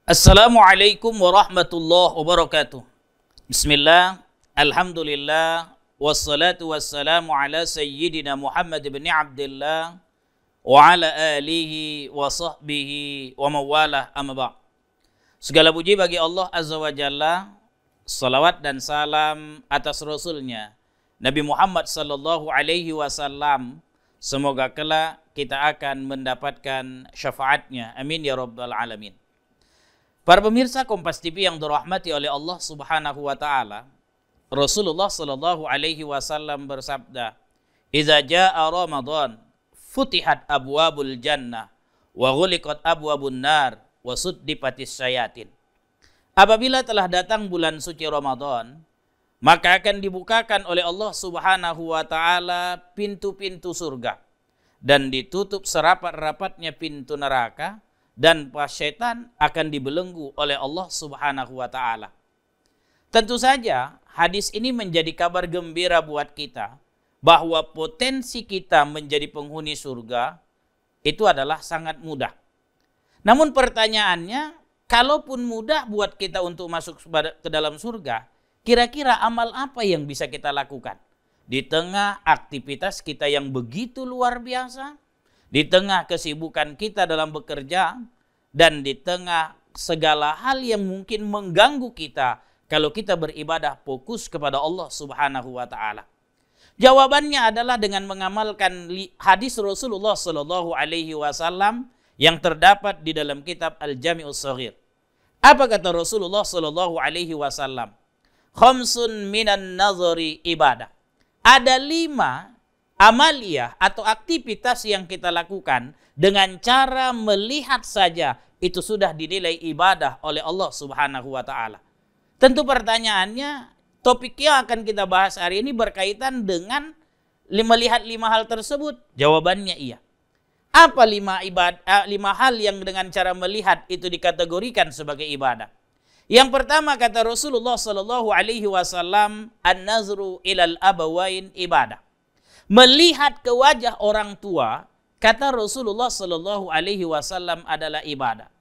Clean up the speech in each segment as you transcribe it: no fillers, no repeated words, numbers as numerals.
Assalamualaikum warahmatullahi wabarakatuh. Bismillah, alhamdulillah, wassalatu wassalamu ala sayyidina Muhammad bin Abdullah wa ala alihi wa sahbihi wa mawalah amma ba'd. Segala puji bagi Allah Azza wa Jalla, salawat dan salam atas Rasulnya Nabi Muhammad sallallahu alaihi wasallam. Semoga kelak kita akan mendapatkan syafaatnya. Amin ya rabbal alamin. Para pemirsa Kompas TV yang dirahmati oleh Allah Subhanahu wa taala, Rasulullah sallallahu alaihi wasallam bersabda, "Idza jaa Ramadan, futihat abwabul jannah wa ghuliqat abwabun nar wa suddipatis syayatin." Apabila telah datang bulan suci Ramadan, maka akan dibukakan oleh Allah Subhanahu wa taala pintu-pintu surga dan ditutup serapat-rapatnya pintu neraka, dan para syaitan akan dibelenggu oleh Allah Subhanahu wa taala. Tentu saja hadis ini menjadi kabar gembira buat kita bahwa potensi kita menjadi penghuni surga itu adalah sangat mudah. Namun pertanyaannya, kalaupun mudah buat kita untuk masuk ke dalam surga, kira-kira amal apa yang bisa kita lakukan di tengah aktivitas kita yang begitu luar biasa, di tengah kesibukan kita dalam bekerja, dan di tengah segala hal yang mungkin mengganggu kita kalau kita beribadah fokus kepada Allah Subhanahu wa taala? Jawabannya adalah dengan mengamalkan hadis Rasulullah sallallahu alaihi wasallam yang terdapat di dalam kitab Al-Jami'us Shaghir. Apa kata Rasulullah sallallahu alaihi wasallam? Khamsun minan nazari ibadah. Ada 5 amaliyah atau aktivitas yang kita lakukan dengan cara melihat saja itu sudah dinilai ibadah oleh Allah Subhanahu wa taala. Tentu pertanyaannya, topik yang akan kita bahas hari ini berkaitan dengan melihat 5 hal tersebut. Jawabannya iya. Apa 5 hal yang dengan cara melihat itu dikategorikan sebagai ibadah? Yang pertama kata Rasulullah sallallahu alaihi wasallam, an-nazru ilal abawain ibadah. Melihat ke wajah orang tua, kata Rasulullah sallallahu alaihi wasallam, adalah ibadah.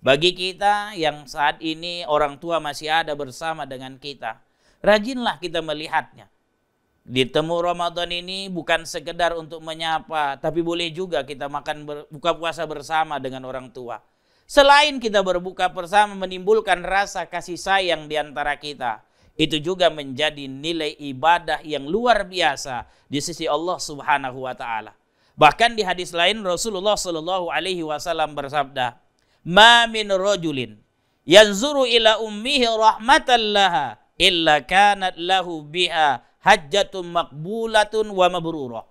Bagi kita yang saat ini orang tua masih ada bersama dengan kita, rajinlah kita melihatnya. Di temu Ramadan ini bukan sekedar untuk menyapa, tapi boleh juga kita buka puasa bersama dengan orang tua. Selain kita berbuka bersama menimbulkan rasa kasih sayang di antara kita, itu juga menjadi nilai ibadah yang luar biasa di sisi Allah Subhanahu wa taala. Bahkan di hadis lain Rasulullah sallallahu alaihi wasallam bersabda, "Ma min rajulin yanzuru ila ummihi rahmatan laha illa kanat lahu biha hajjatun maqbulatun wa mabrurah."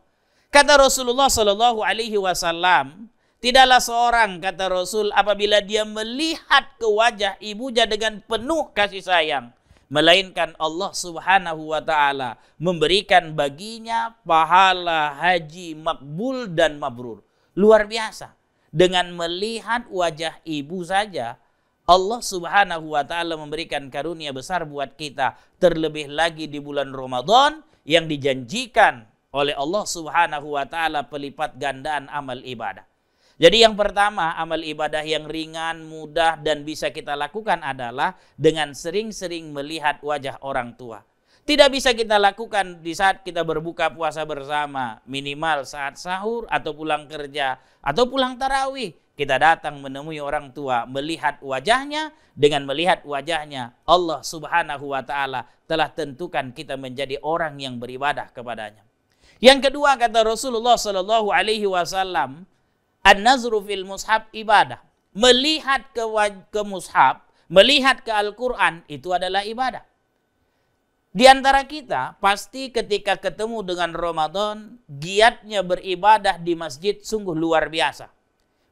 Kata Rasulullah sallallahu alaihi wasallam, tidaklah seorang, kata Rasul, apabila dia melihat ke wajah ibunya dengan penuh kasih sayang, melainkan Allah Subhanahu wa taala memberikan baginya pahala haji makbul dan mabrur. Luar biasa. Dengan melihat wajah ibu saja, Allah Subhanahu wa taala memberikan karunia besar buat kita, terlebih lagi di bulan Ramadan yang dijanjikan oleh Allah Subhanahu wa taala pelipat gandaan amal ibadah. Jadi yang pertama, amal ibadah yang ringan, mudah, dan bisa kita lakukan adalah dengan sering-sering melihat wajah orang tua. Tidak bisa kita lakukan di saat kita berbuka puasa bersama, minimal saat sahur atau pulang kerja atau pulang tarawih. Kita datang menemui orang tua, melihat wajahnya, dengan melihat wajahnya Allah Subhanahu wa taala telah tentukan kita menjadi orang yang beribadah kepadanya. Yang kedua kata Rasulullah sallallahu alaihi wasallam, an-nazru fil mushaf ibadah. Melihat ke mushaf, melihat ke Al-Quran, itu adalah ibadah. Di antara kita, pasti ketika ketemu dengan Ramadan, giatnya beribadah di masjid sungguh luar biasa.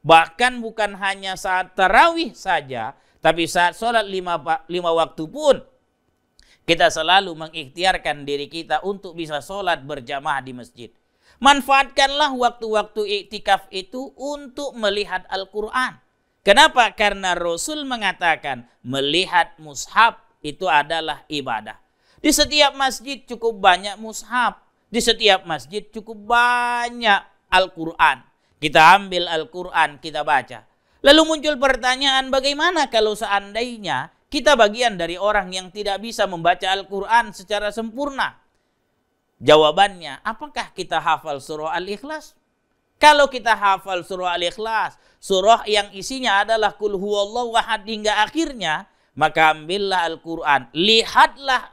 Bahkan bukan hanya saat tarawih saja, tapi saat sholat 5 waktu pun, kita selalu mengikhtiarkan diri kita untuk bisa sholat berjamaah di masjid. Manfaatkanlah waktu-waktu iktikaf itu untuk melihat Al-Quran. Kenapa? Karena Rasul mengatakan melihat mushaf itu adalah ibadah. Di setiap masjid cukup banyak mushaf. Di setiap masjid cukup banyak Al-Quran. Kita ambil Al-Quran, kita baca. Lalu muncul pertanyaan, bagaimana kalau seandainya kita bagian dari orang yang tidak bisa membaca Al-Quran secara sempurna? Jawabannya, apakah kita hafal surah Al-Ikhlas? Kalau kita hafal surah Al-Ikhlas, surah yang isinya adalah Qul huwallahu ahad hingga akhirnya, maka ambillah Al-Quran, lihatlah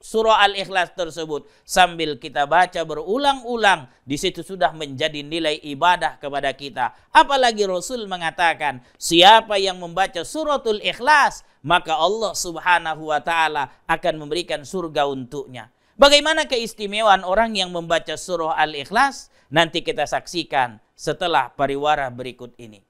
surah Al-Ikhlas tersebut sambil kita baca berulang-ulang, di situ sudah menjadi nilai ibadah kepada kita. Apalagi Rasul mengatakan, siapa yang membaca suratul Ikhlas, maka Allah Subhanahu wa taala akan memberikan surga untuknya. Bagaimana keistimewaan orang yang membaca surah Al-Ikhlas? Nanti kita saksikan setelah pariwara berikut ini.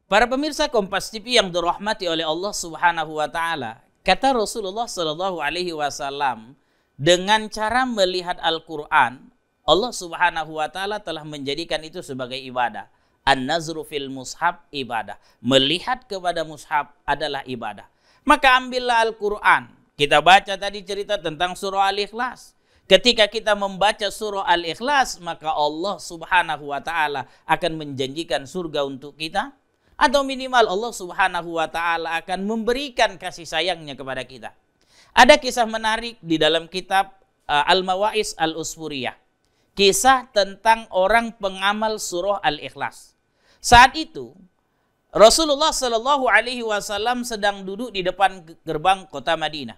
Para pemirsa Kompas TV yang dirahmati oleh Allah Subhanahu wa taala, kata Rasulullah sallallahu alaihi wasallam, dengan cara melihat Al-Qur'an, Allah Subhanahu wa taala telah menjadikan itu sebagai ibadah. An-nazru fil mushaf ibadah. Melihat kepada mushaf adalah ibadah. Maka ambillah Al-Qur'an. Kita baca tadi cerita tentang surah Al-Ikhlas. Ketika kita membaca surah Al-Ikhlas, maka Allah Subhanahu wa taala akan menjanjikan surga untuk kita. Atau minimal Allah Subhanahu wa taala akan memberikan kasih sayangnya kepada kita. Ada kisah menarik di dalam kitab Al-Mawa'is Al-Usfuriyah. Kisah tentang orang pengamal surah Al-Ikhlas. Saat itu Rasulullah Shallallahu alaihi wasallam sedang duduk di depan gerbang kota Madinah.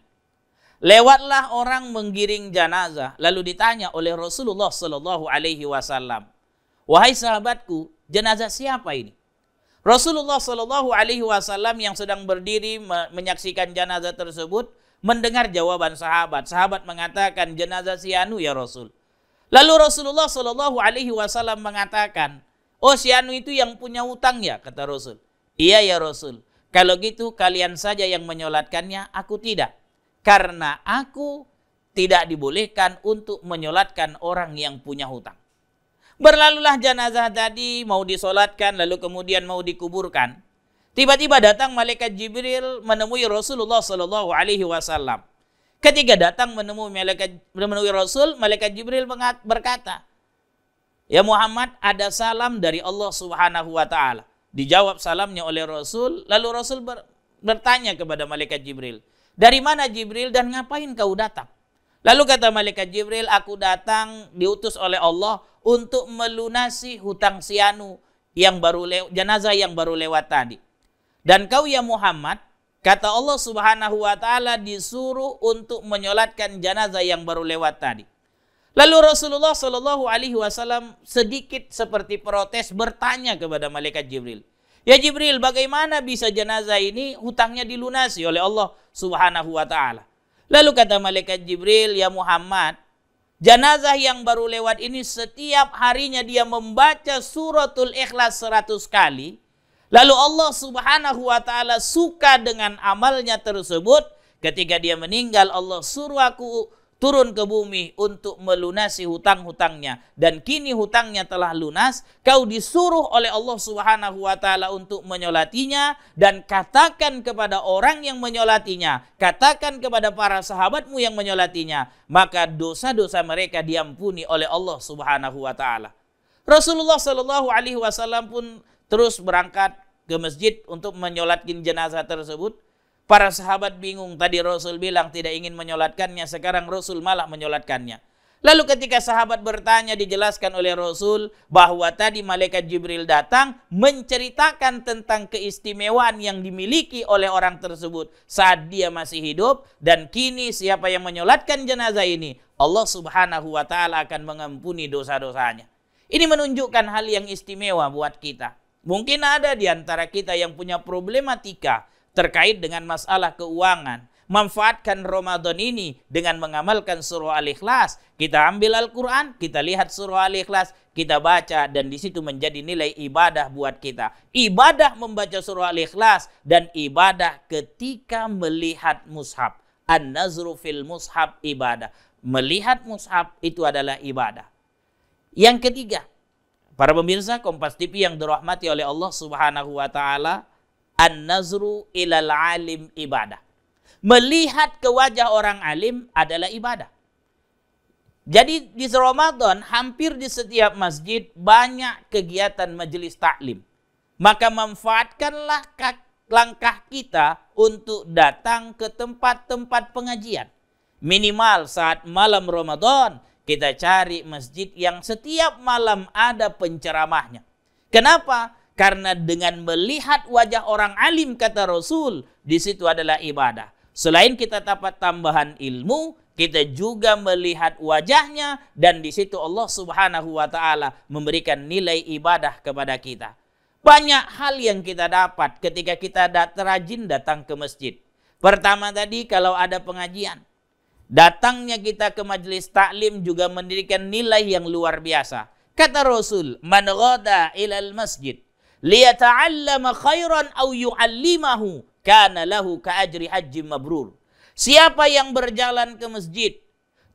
Lewatlah orang menggiring jenazah, lalu ditanya oleh Rasulullah Shallallahu alaihi wasallam, "Wahai sahabatku, jenazah siapa ini?" Rasulullah Shallallahu alaihi wasallam yang sedang berdiri menyaksikan jenazah tersebut mendengar jawaban sahabat. Sahabat mengatakan, jenazah si Anu ya Rasul. Lalu Rasulullah Shallallahu alaihi wasallam mengatakan, oh si Anu itu yang punya hutang ya, kata Rasul. Iya ya Rasul. Kalau gitu kalian saja yang menyolatkannya, aku tidak. Karena aku tidak dibolehkan untuk menyolatkan orang yang punya hutang. Berlalulah jenazah tadi, mau disolatkan, lalu kemudian mau dikuburkan. Tiba-tiba datang malaikat Jibril menemui Rasulullah Sallallahu Alaihi Wasallam. Ketika datang menemui Rasul, malaikat Jibril berkata, ya Muhammad, ada salam dari Allah Subhanahu Wa Taala. Dijawab salamnya oleh Rasul, lalu Rasul bertanya kepada malaikat Jibril, dari mana Jibril dan ngapain kau datang? Lalu kata malaikat Jibril, aku datang diutus oleh Allah untuk melunasi hutang si Anu yang jenazah yang baru lewat tadi. Dan kau ya Muhammad, kata Allah Subhanahu wa taala, disuruh untuk menyolatkan jenazah yang baru lewat tadi. Lalu Rasulullah Shallallahu alaihi wasallam sedikit seperti protes bertanya kepada malaikat Jibril. Ya Jibril, bagaimana bisa jenazah ini hutangnya dilunasi oleh Allah Subhanahu wa taala? Lalu kata malaikat Jibril, ya Muhammad, jenazah yang baru lewat ini setiap harinya dia membaca suratul Ikhlas 100 kali. Lalu Allah Subhanahu wa taala suka dengan amalnya tersebut. Ketika dia meninggal, Allah suruh aku turun ke bumi untuk melunasi hutang-hutangnya. Dan kini hutangnya telah lunas. Kau disuruh oleh Allah Subhanahu wa taala untuk menyolatinya. Dan katakan kepada orang yang menyolatinya, katakan kepada para sahabatmu yang menyolatinya, maka dosa-dosa mereka diampuni oleh Allah Subhanahu wa taala. Rasulullah Shallallahu alaihi wasallam pun terus berangkat ke masjid untuk menyolatkan jenazah tersebut. Para sahabat bingung, tadi Rasul bilang tidak ingin menyolatkannya, sekarang Rasul malah menyolatkannya. Lalu ketika sahabat bertanya, dijelaskan oleh Rasul bahwa tadi malaikat Jibril datang menceritakan tentang keistimewaan yang dimiliki oleh orang tersebut saat dia masih hidup, dan kini siapa yang menyolatkan jenazah ini, Allah Subhanahu wa taala akan mengampuni dosa-dosanya. Ini menunjukkan hal yang istimewa buat kita. Mungkin ada di antara kita yang punya problematika terkait dengan masalah keuangan. Manfaatkan Ramadan ini dengan mengamalkan surah Al-Ikhlas. Kita ambil Al-Quran, kita lihat surah Al-Ikhlas, kita baca, dan di situ menjadi nilai ibadah buat kita. Ibadah membaca surah Al-Ikhlas dan ibadah ketika melihat mushaf. An-nazru fil mushaf ibadah. Melihat mushaf itu adalah ibadah. Yang ketiga, Para pemirsa Kompas TV yang dirahmati oleh Allah Subhanahu wa taala, an-nazru ilal alim ibadah. Melihat ke wajah orang alim adalah ibadah. Jadi di Ramadan hampir di setiap masjid banyak kegiatan majelis taklim. Maka manfaatkanlah langkah kita untuk datang ke tempat-tempat pengajian. Minimal saat malam Ramadan kita cari masjid yang setiap malam ada penceramahnya. Kenapa? Karena dengan melihat wajah orang alim, kata Rasul, di situ adalah ibadah. Selain kita dapat tambahan ilmu, kita juga melihat wajahnya dan di situ Allah Subhanahu wa taala memberikan nilai ibadah kepada kita. Banyak hal yang kita dapat ketika kita rajin datang ke masjid. Pertama tadi, kalau ada pengajian, datangnya kita ke majelis taklim juga mendirikan nilai yang luar biasa. Kata Rasul, "Man ghada ilal masjid liyata'allama khairan aw yu'allimahu kana lahu ka'ajri haji mabrur." Siapa yang berjalan ke masjid,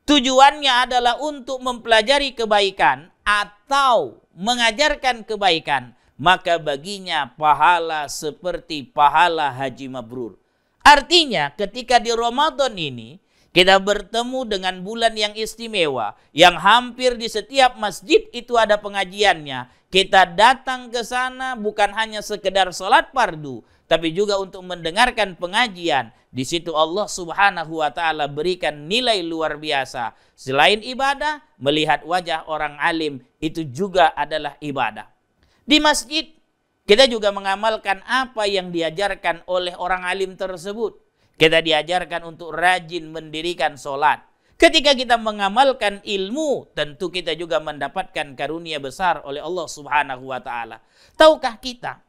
tujuannya adalah untuk mempelajari kebaikan atau mengajarkan kebaikan, maka baginya pahala seperti pahala haji mabrur. Artinya ketika di Ramadan ini, kita bertemu dengan bulan yang istimewa, yang hampir di setiap masjid itu ada pengajiannya. Kita datang ke sana bukan hanya sekedar sholat fardu, tapi juga untuk mendengarkan pengajian. Di situ Allah Subhanahu wa taala berikan nilai luar biasa. Selain ibadah, melihat wajah orang alim itu juga adalah ibadah. Di masjid, kita juga mengamalkan apa yang diajarkan oleh orang alim tersebut. Kita diajarkan untuk rajin mendirikan sholat. Ketika kita mengamalkan ilmu, tentu kita juga mendapatkan karunia besar oleh Allah Subhanahu wa taala. Tahukah kita,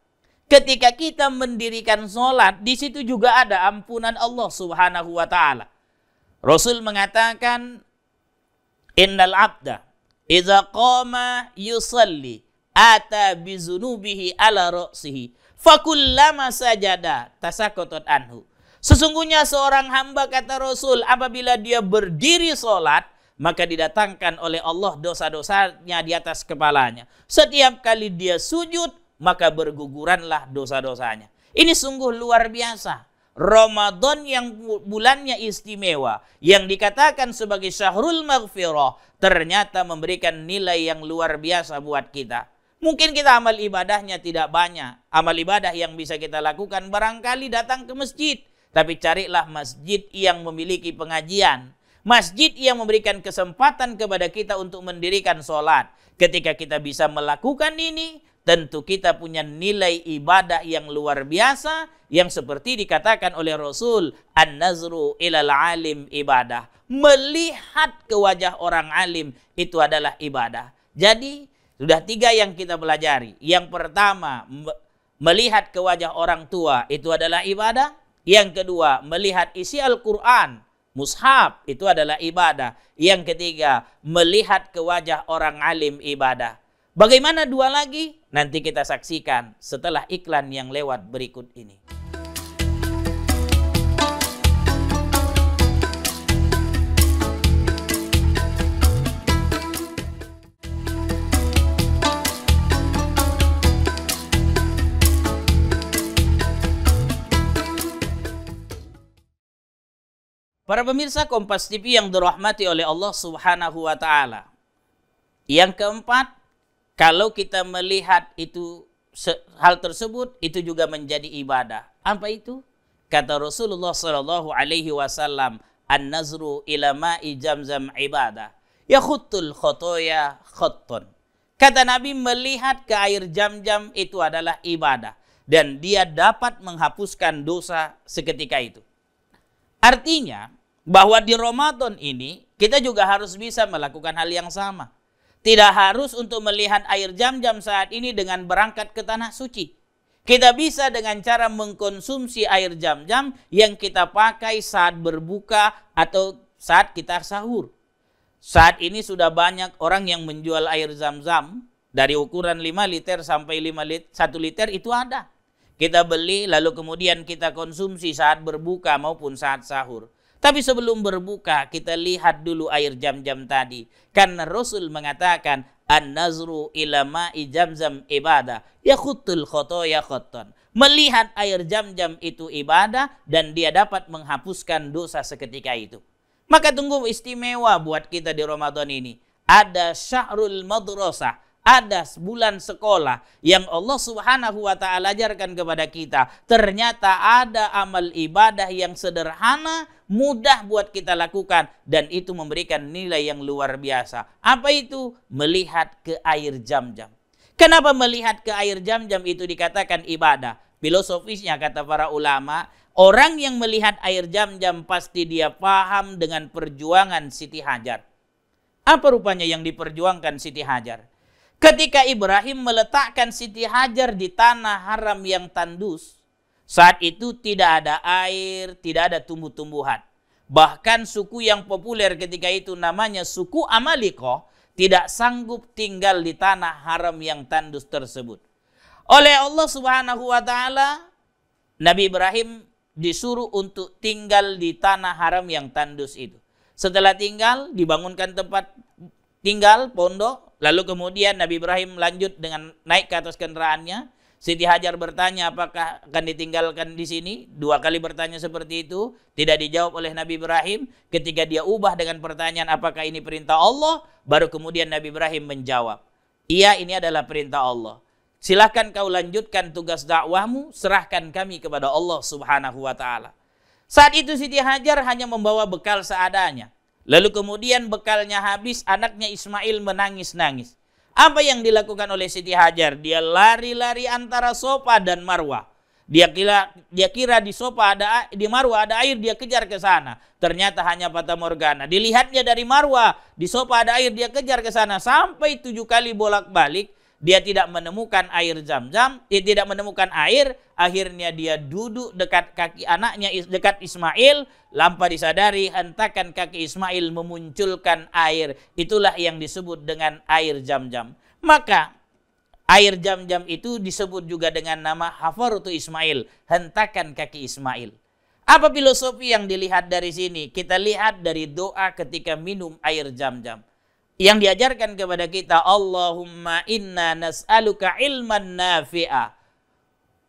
ketika kita mendirikan sholat, di situ juga ada ampunan Allah Subhanahu wa taala. Rasul mengatakan, "Innal abda idza qama yusalli ata bizunubihi ala ra'sihi fakullama sajada tasaqatat anhu." Sesungguhnya seorang hamba, kata Rasul, apabila dia berdiri sholat, maka didatangkan oleh Allah dosa-dosanya di atas kepalanya. Setiap kali dia sujud, maka berguguranlah dosa-dosanya. Ini sungguh luar biasa. Ramadan yang bulannya istimewa, yang dikatakan sebagai syahrul maghfirah, ternyata memberikan nilai yang luar biasa buat kita. Mungkin kita amal ibadahnya tidak banyak. Amal ibadah yang bisa kita lakukan barangkali datang ke masjid. Tapi carilah masjid yang memiliki pengajian. Masjid yang memberikan kesempatan kepada kita untuk mendirikan sholat. Ketika kita bisa melakukan ini, tentu kita punya nilai ibadah yang luar biasa. Yang seperti dikatakan oleh Rasul, an-nazru ilal alim ibadah. Melihat ke wajah orang alim itu adalah ibadah. Jadi, sudah 3 yang kita pelajari. Yang pertama, melihat ke wajah orang tua itu adalah ibadah. Yang kedua, melihat isi Al-Quran, mushaf, itu adalah ibadah. Yang ketiga, melihat ke wajah orang alim ibadah. Bagaimana 2 lagi? Nanti kita saksikan setelah iklan yang lewat berikut ini. Para pemirsa Kompas TV yang dirahmati oleh Allah Subhanahu wa taala. Yang keempat, kalau kita melihat itu hal tersebut itu juga menjadi ibadah. Apa itu? Kata Rasulullah sallallahu alaihi wasallam, "An-nazru ila ma'i Zamzam ibadah. Yakhuttul khotoya khotton." Kata Nabi, melihat ke air Zam-Zam itu adalah ibadah dan dia dapat menghapuskan dosa seketika itu. Artinya bahwa di Ramadan ini kita juga harus bisa melakukan hal yang sama. Tidak harus untuk melihat air Zam-Zam saat ini dengan berangkat ke tanah suci. Kita bisa dengan cara mengkonsumsi air Zam-Zam yang kita pakai saat berbuka atau saat kita sahur. Saat ini sudah banyak orang yang menjual air Zam-Zam dari ukuran 5 liter sampai 1 liter itu ada. Kita beli lalu kemudian kita konsumsi saat berbuka maupun saat sahur. Tapi sebelum berbuka kita lihat dulu air Zam-Zam tadi. Karena Rasul mengatakan an-nazru ila ma'i Zamzam ibadah yakhutul khotoya khotton. Melihat air Zam-Zam itu ibadah dan dia dapat menghapuskan dosa seketika itu. Maka tunggu istimewa buat kita di Ramadan ini. Ada syahrul madrasah, ada bulan sekolah yang Allah Subhanahu wa taala ajarkan kepada kita. Ternyata ada amal ibadah yang sederhana, mudah buat kita lakukan dan itu memberikan nilai yang luar biasa. Apa itu? Melihat ke air Zam-Zam. Kenapa melihat ke air Zam-Zam itu dikatakan ibadah? Filosofisnya kata para ulama, orang yang melihat air Zam-Zam pasti dia paham dengan perjuangan Siti Hajar. Apa rupanya yang diperjuangkan Siti Hajar? Ketika Ibrahim meletakkan Siti Hajar di tanah haram yang tandus, saat itu tidak ada air, tidak ada tumbuh-tumbuhan. Bahkan suku yang populer ketika itu namanya suku Amaliko, tidak sanggup tinggal di tanah haram yang tandus tersebut. Oleh Allah Subhanahu wa taala, Nabi Ibrahim disuruh untuk tinggal di tanah haram yang tandus itu. Setelah tinggal, dibangunkan tempat tinggal, pondok. Lalu kemudian Nabi Ibrahim lanjut dengan naik ke atas kendaraannya. Siti Hajar bertanya apakah akan ditinggalkan di sini. 2 kali bertanya seperti itu. Tidak dijawab oleh Nabi Ibrahim. Ketika dia ubah dengan pertanyaan apakah ini perintah Allah. Baru kemudian Nabi Ibrahim menjawab. Iya, ini adalah perintah Allah. Silahkan kau lanjutkan tugas dakwahmu. Serahkan kami kepada Allah Subhanahu wa ta'ala. Saat itu Siti Hajar hanya membawa bekal seadanya. Lalu kemudian bekalnya habis, anaknya Ismail menangis-nangis. Apa yang dilakukan oleh Siti Hajar? Dia lari-lari antara Sofa dan Marwah. Dia kira di Sofa di Marwah ada air, dia kejar ke sana. Ternyata hanya fata morgana. Dilihatnya dari Marwah, di Sofa ada air, dia kejar ke sana. Sampai 7 kali bolak-balik, dia tidak menemukan air Zam-Zam, dia tidak menemukan air. Akhirnya dia duduk dekat kaki anaknya, dekat Ismail. Tanpa disadari, hentakan kaki Ismail memunculkan air. Itulah yang disebut dengan air Zam-Zam. Maka air Zam-Zam itu disebut juga dengan nama Hafaratu Ismail, hentakan kaki Ismail. Apa filosofi yang dilihat dari sini? Kita lihat dari doa ketika minum air Zam-Zam. Yang diajarkan kepada kita, Allahumma inna nas'aluka ilman nafi'a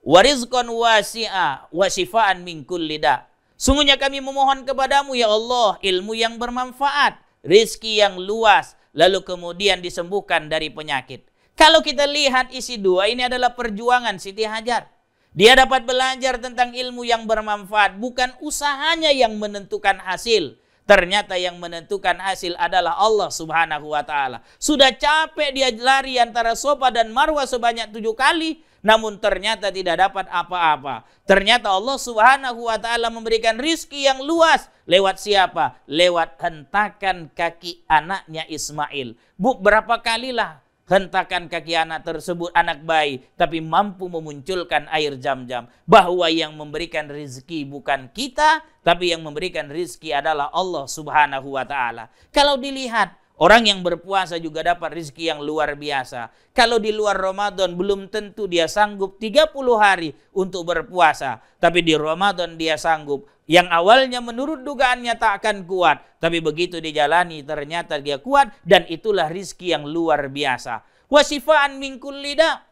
wa rizqan wasi'a wa shifaan min kulli da. Sungguhnya kami memohon kepadamu ya Allah ilmu yang bermanfaat, rizki yang luas, lalu kemudian disembuhkan dari penyakit. Kalau kita lihat isi doa ini adalah perjuangan Siti Hajar. Dia dapat belajar tentang ilmu yang bermanfaat, bukan usahanya yang menentukan hasil. Ternyata yang menentukan hasil adalah Allah Subhanahu wa ta'ala. Sudah capek dia lari antara Sofa dan Marwah sebanyak 7 kali. Namun ternyata tidak dapat apa-apa. Ternyata Allah Subhanahu wa ta'ala memberikan rizki yang luas. Lewat siapa? Lewat hentakan kaki anaknya Ismail. Berapa kalilah hentakan kaki anak tersebut, anak bayi, tapi mampu memunculkan air Zam-Zam. Bahwa yang memberikan rizki bukan kita, tapi yang memberikan rizki adalah Allah Subhanahu wa ta'ala. Kalau dilihat, orang yang berpuasa juga dapat rizki yang luar biasa. Kalau di luar Ramadan belum tentu dia sanggup 30 hari untuk berpuasa. Tapi di Ramadan dia sanggup. Yang awalnya menurut dugaannya tak akan kuat. Tapi begitu dijalani ternyata dia kuat. Dan itulah rizki yang luar biasa. Wasifaan min kulli da.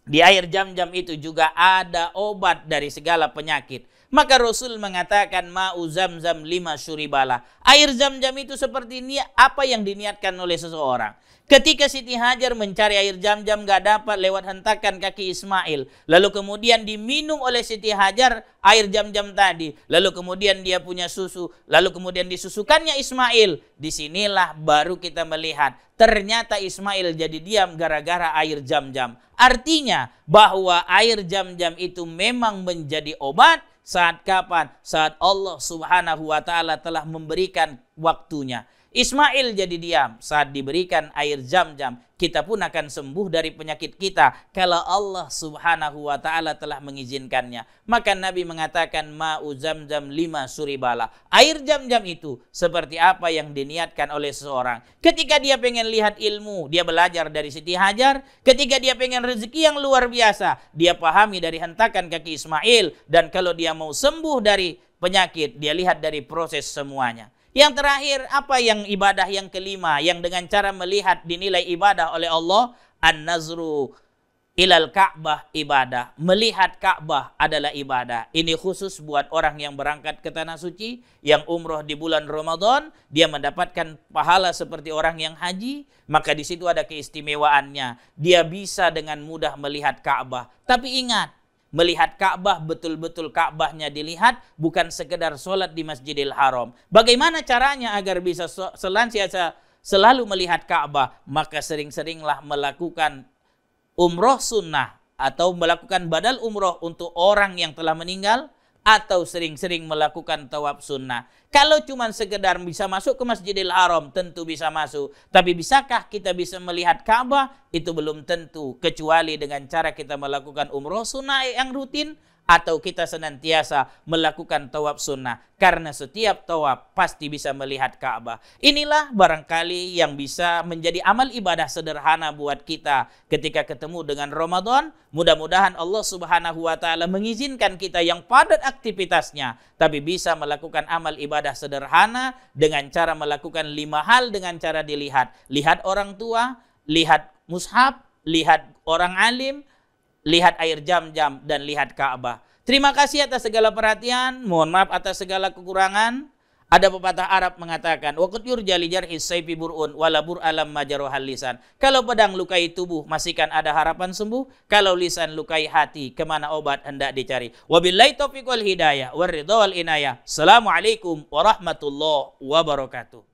Di air Zam-Zam itu juga ada obat dari segala penyakit. Maka Rasul mengatakan ma'u Zam-Zam 5 syuribala. Air Zam-Zam itu seperti ini apa yang diniatkan oleh seseorang. Ketika Siti Hajar mencari air Zam-Zam gak dapat lewat hentakan kaki Ismail. Lalu kemudian diminum oleh Siti Hajar air Zam-Zam tadi. Lalu kemudian dia punya susu. Lalu kemudian disusukannya Ismail. Disinilah baru kita melihat. Ternyata Ismail jadi diam gara-gara air Zam-Zam. Artinya bahwa air Zam-Zam itu memang menjadi obat. Saat kapan? Saat Allah Subhanahu wa ta'ala telah memberikan waktunya. Ismail jadi diam saat diberikan air Zam-Zam. Kita pun akan sembuh dari penyakit kita kalau Allah Subhanahu wa ta'ala telah mengizinkannya. Maka Nabi mengatakan ma'u Zam-Zam 5 suribala. Air Zam-Zam itu seperti apa yang diniatkan oleh seseorang. Ketika dia pengen lihat ilmu, dia belajar dari Siti Hajar. Ketika dia pengen rezeki yang luar biasa, dia pahami dari hentakan kaki Ismail. Dan kalau dia mau sembuh dari penyakit, dia lihat dari proses semuanya. Yang terakhir, apa yang ibadah yang kelima yang dengan cara melihat dinilai ibadah oleh Allah? An-nazru ilal Ka'bah ibadah. Melihat Ka'bah adalah ibadah. Ini khusus buat orang yang berangkat ke Tanah Suci, yang umroh di bulan Ramadan, dia mendapatkan pahala seperti orang yang haji, maka di situ ada keistimewaannya. Dia bisa dengan mudah melihat Ka'bah. Tapi ingat, melihat Ka'bah, betul-betul Ka'bahnya dilihat, bukan sekedar sholat di Masjidil Haram. Bagaimana caranya agar bisa senantiasa selalu melihat Ka'bah? Maka sering-seringlah melakukan umroh sunnah atau melakukan badal umroh untuk orang yang telah meninggal, atau sering-sering melakukan tawaf sunnah. Kalau cuma sekedar bisa masuk ke Masjidil Haram, tentu bisa masuk. Tapi bisakah kita bisa melihat Ka'bah? Itu belum tentu, kecuali dengan cara kita melakukan umroh sunnah yang rutin, atau kita senantiasa melakukan tawaf sunnah. Karena setiap tawaf pasti bisa melihat Ka'bah. Inilah barangkali yang bisa menjadi amal ibadah sederhana buat kita ketika ketemu dengan Ramadan. Mudah-mudahan Allah Subhanahu wa Ta'ala mengizinkan kita yang padat aktivitasnya, tapi bisa melakukan amal ibadah sederhana dengan cara melakukan 5 hal dengan cara dilihat. Lihat orang tua, lihat mushaf, lihat orang alim, lihat air jam-jam, dan lihat Ka'bah. Terima kasih atas segala perhatian. Mohon maaf atas segala kekurangan. Ada pepatah Arab mengatakan, waqad yurja li jarhis sayfi bur'un wala bur'alam majaruhal lisan. Kalau pedang lukai tubuh, masihkan ada harapan sembuh. Kalau lisan lukai hati, kemana obat hendak dicari. Wabillahi taufiq wal hidayah, war ridha wal inayah. Assalamualaikum warahmatullahi wabarakatuh.